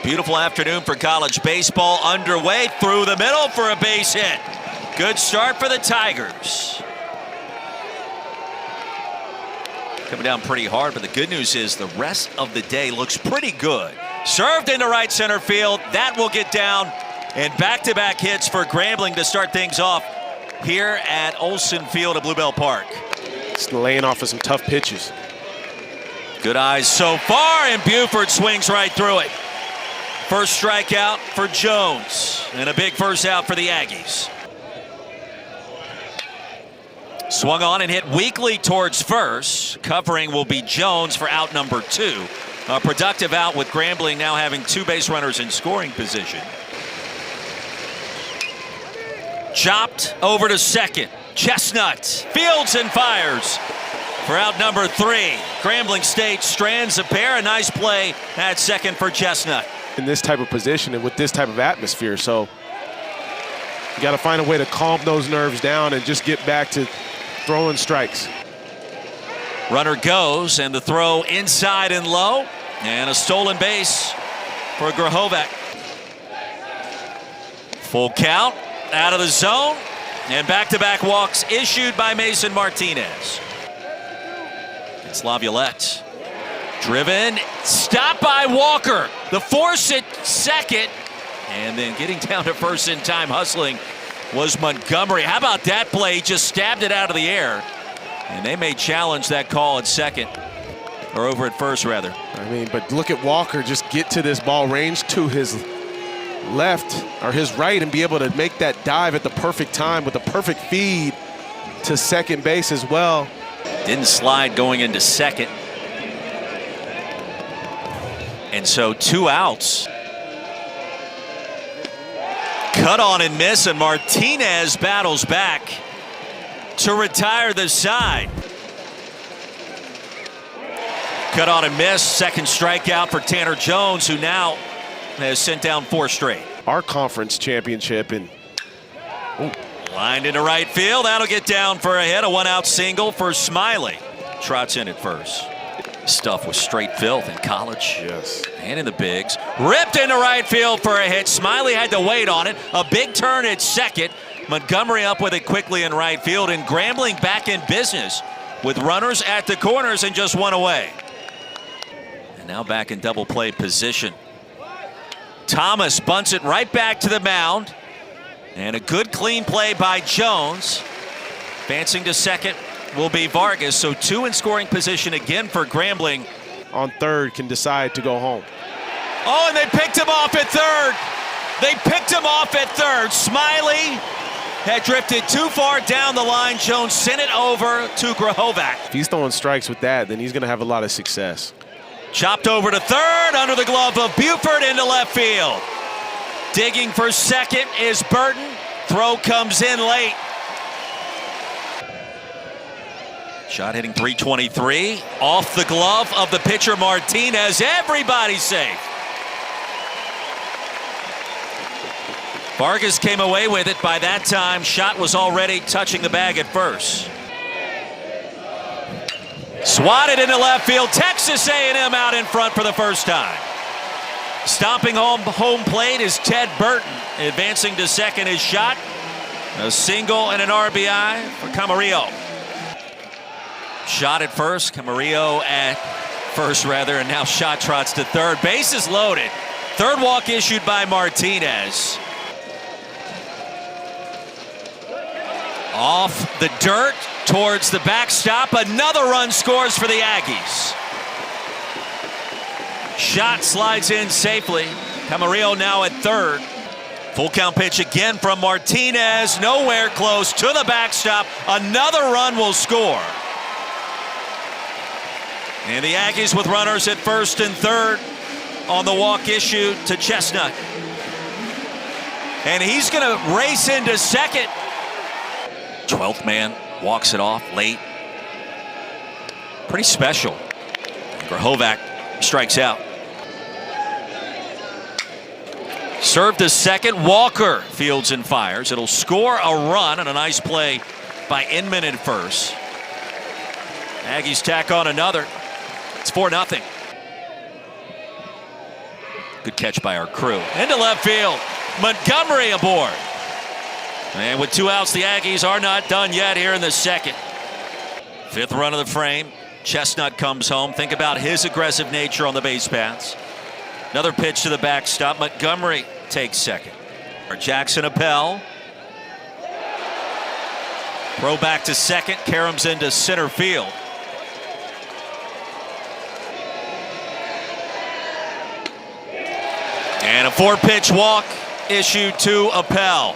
Beautiful afternoon for college baseball underway through the middle for a base hit. Good start for the Tigers. Coming down pretty hard, but the good news is the rest of the day looks pretty good. Served into right center field. That will get down. And back-to-back hits for Grambling to start things off here at Olsen Field at Bluebell Park. Just laying off of some tough pitches. Good eyes so far, and Buford swings right through it. First strikeout for Jones, and a big first out for the Aggies. Swung on and hit weakly towards first. Covering will be Jones for out number 2. A productive out with Grambling now having 2 base runners in scoring position. Chopped over to second. Chestnut fields and fires for out number 3. Grambling State strands a pair. A nice play at second for Chestnut. In this type of position and with this type of atmosphere, so you got to find a way to calm those nerves down and just get back to throwing strikes. Runner goes, and the throw inside and low, and a stolen base for Grahovac. Full count, out of the zone, and back-to-back walks issued by Mason Martinez. It's Laviolette. Driven, stopped by Walker. The force at second, and then getting down to first in time hustling was Montgomery. How about that play? He just stabbed it out of the air, and they may challenge that call at second, or over at first rather. I mean, but look at Walker just get to this ball, range to his left or his right, and be able to make that dive at the perfect time with the perfect feed to second base as well. Didn't slide going into second. And so 2 outs. Cut on and miss, and Martinez battles back to retire the side. Cut on and miss, second strikeout for Tanner Jones, who now has sent down 4 straight. Our conference championship, and lined into right field. That'll get down for a hit. A 1-out single for Smiley. Trots in at first. Stuff was straight filth in college. Yes. And in the bigs. Ripped into right field for a hit. Smiley had to wait on it. A big turn at second. Montgomery up with it quickly in right field, and Grambling back in business with runners at the corners and just 1 away. And now back in double play position. Thomas bunts it right back to the mound. And a good clean play by Jones. Advancing to second will be Vargas, so 2 in scoring position again for Grambling. on third can decide to go home. Oh, and they picked him off at third. They picked him off at third. Smiley had drifted too far down the line. Jones sent it over to Grahovac. If he's throwing strikes with that, then he's going to have a lot of success. Chopped over to third, under the glove of Buford into left field. Digging for second is Burton. Throw comes in late. Shot hitting .323 off the glove of the pitcher Martinez. Everybody's safe. Vargas came away with it. By that time, shot was already touching the bag at first. Swatted into left field. Texas A&M out in front for the first time. Stomping home plate is Ted Burton. Advancing to second is shot. A single and an RBI for Camarillo. Shot at first, Camarillo at first rather, and now shot trots to third. Bases loaded. Third walk issued by Martinez. Off the dirt towards the backstop. Another run scores for the Aggies. Shot slides in safely. Camarillo now at third. Full count pitch again from Martinez. Nowhere close to the backstop. Another run will score. And the Aggies with runners at first and third on the walk issued to Chestnut. And he's going to race into second. 12th man walks it off late. Pretty special. Grahovac strikes out. Served to second. Walker fields and fires. It'll score a run and a nice play by Inman at first. Aggies tack on another. It's 4-0. Good catch by our crew. Into left field. Montgomery aboard. And with 2 outs, the Aggies are not done yet here in the second. 5th run of the frame. Chestnut comes home. Think about his aggressive nature on the base paths. Another pitch to the backstop. Montgomery takes second. Jackson Appel. Throw back to second. Karams into center field. And a 4-pitch walk issued to Appel.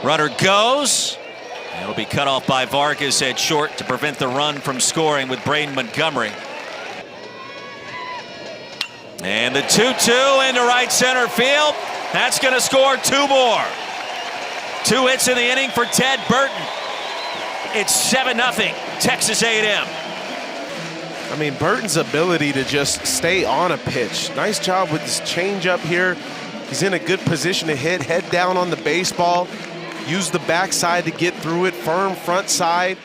Runner goes. It'll be cut off by Vargas at short to prevent the run from scoring with Braden Montgomery. And the 2-2 into right center field. That's going to score 2 more. 2 hits in the inning for Ted Burton. It's 7-0 Texas A&M. I mean, Burton's ability to just stay on a pitch. Nice job with his changeup here. He's in a good position to hit, head down on the baseball. Use the backside to get through it, firm front side.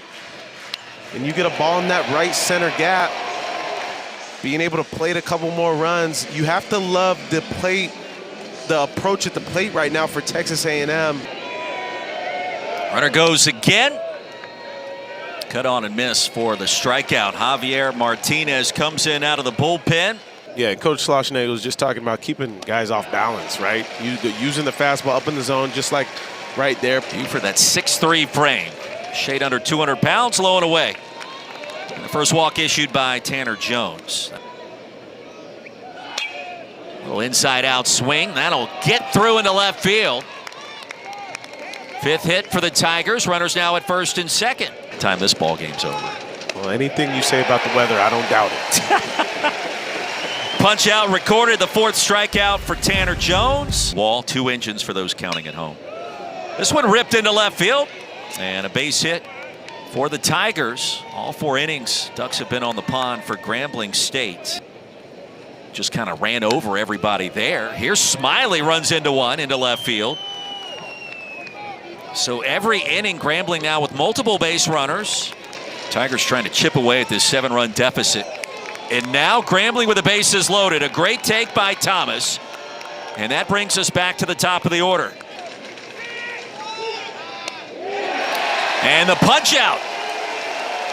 And you get a ball in that right center gap. Being able to plate a couple more runs. You have to love the plate, the approach at the plate right now for Texas A&M. Runner goes again. Cut on and miss for the strikeout. Javier Martinez comes in out of the bullpen. Yeah, Coach Schlossnagel was just talking about keeping guys off balance, right? Using the fastball up in the zone, just like right there. Due for that 6'3" frame. Shade under 200 pounds, low and away. And the first walk issued by Tanner Jones. A little inside-out swing. That'll get through into left field. 5th hit for the Tigers. Runners now at first and second. Time this ball game's over. Well, anything you say about the weather, I don't doubt it. Punch out recorded. The 4th strikeout for Tanner Jones. Wall, 2 engines for those counting at home. This one ripped into left field. And a base hit for the Tigers. All 4 innings, Ducks have been on the pond for Grambling State. Just kind of ran over everybody there. Here's Smiley, runs into one into left field. So every inning, Grambling now with multiple base runners. Tigers trying to chip away at this 7-run deficit. And now Grambling with the bases loaded. A great take by Thomas. And that brings us back to the top of the order. And the punch out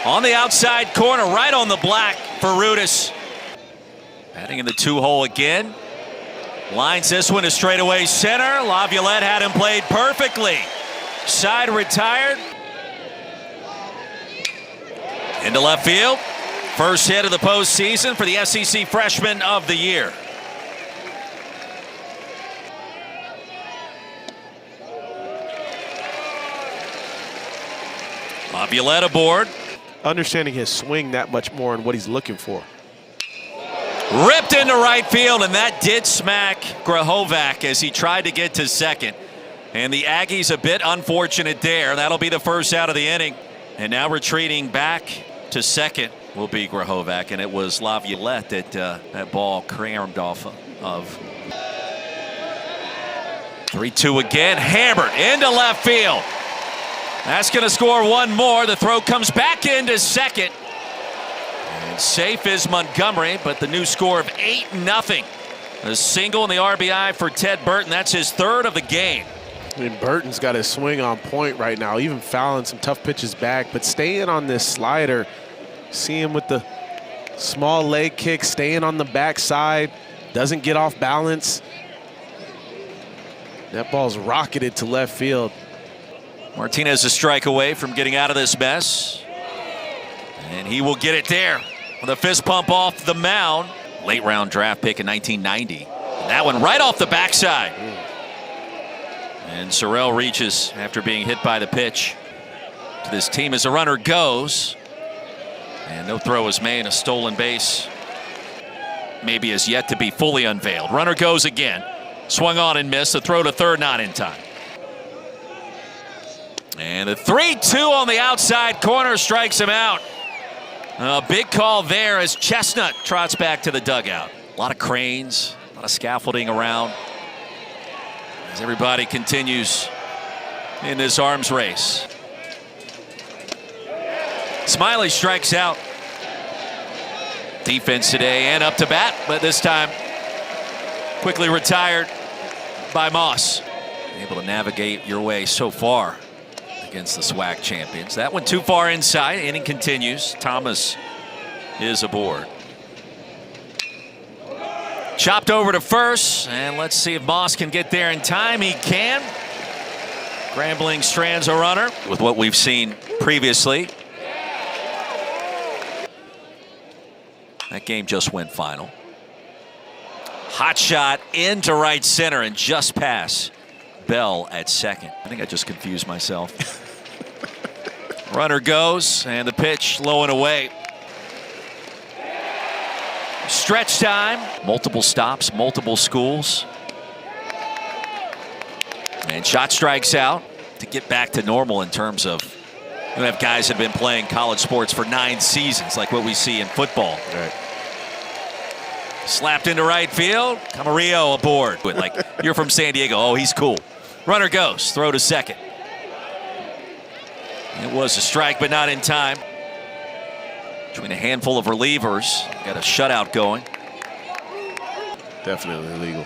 on the outside corner, right on the black for Rudis. Batting in the 2-hole again. Lines this one to straightaway center. Laviolette had him played perfectly. Side retired. Into left field. First hit of the postseason for the SEC Freshman of the Year. Laviolette aboard. Understanding his swing that much more and what he's looking for. Ripped into right field, and that did smack Grahovac as he tried to get to second. And the Aggies a bit unfortunate there. That'll be the first out of the inning. And now retreating back to second will be Grahovac, and it was Laviolette that that ball crammed off of. 3-2 again, hammered into left field. That's going to score 1 more. The throw comes back into second. And safe is Montgomery, but the new score of 8-0. A single and the RBI for Ted Burton. That's his 3rd of the game. I mean, Burton's got his swing on point right now, even fouling some tough pitches back, but staying on this slider. See him with the small leg kick, staying on the backside, doesn't get off balance. That ball's rocketed to left field. Martinez a strike away from getting out of this mess. And he will get it there with a fist pump off the mound. Late round draft pick in 1990. And that one right off the backside. And Sorrell reaches after being hit by the pitch to this team as a runner goes. And no throw is made. A stolen base maybe is yet to be fully unveiled. Runner goes again. Swung on and missed. The throw to third not in time. And the 3-2 on the outside corner strikes him out. A big call there as Chestnut trots back to the dugout. A lot of cranes, a lot of scaffolding around as everybody continues in this arms race. Smiley strikes out. Defense today and up to bat, but this time quickly retired by Moss. Able to navigate your way so far against the SWAC champions. That one too far inside. Inning continues. Thomas is aboard. Chopped over to first, and let's see if Moss can get there in time. He can. Grambling strands a runner with what we've seen previously. That game just went final. Hot shot into right center and just past Bell at second. I think I just confused myself. Runner goes, and the pitch low and away. Stretch time. Multiple stops, multiple schools. And shot strikes out to get back to normal in terms of, you have guys that have been playing college sports for 9 seasons, like what we see in football. Right. Slapped into right field. Camarillo aboard. Like, you're from San Diego. Oh, he's cool. Runner goes. Throw to second. It was a strike, but not in time. Between a handful of relievers. Got a shutout going. Definitely illegal.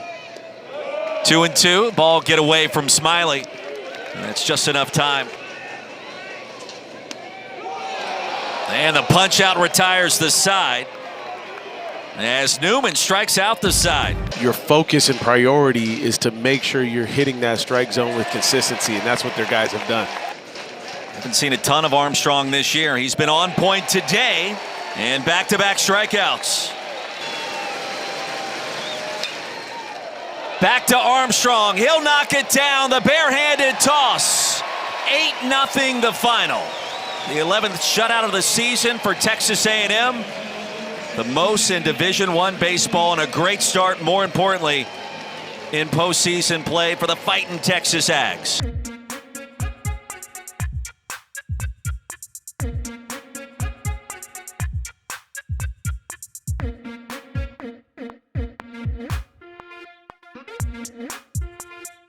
2-2. Ball get away from Smiley. And that's just enough time. And the punch out retires the side as Newman strikes out the side. Your focus and priority is to make sure you're hitting that strike zone with consistency, and that's what their guys have done. Haven't seen a ton of Armstrong this year. He's been on point today, and back-to-back strikeouts. Back to Armstrong. He'll knock it down. The barehanded toss. 8-0 the final. The 11th shutout of the season for Texas A&M. The most in Division I baseball, and a great start, more importantly, in postseason play for the Fightin' Texas Aggies.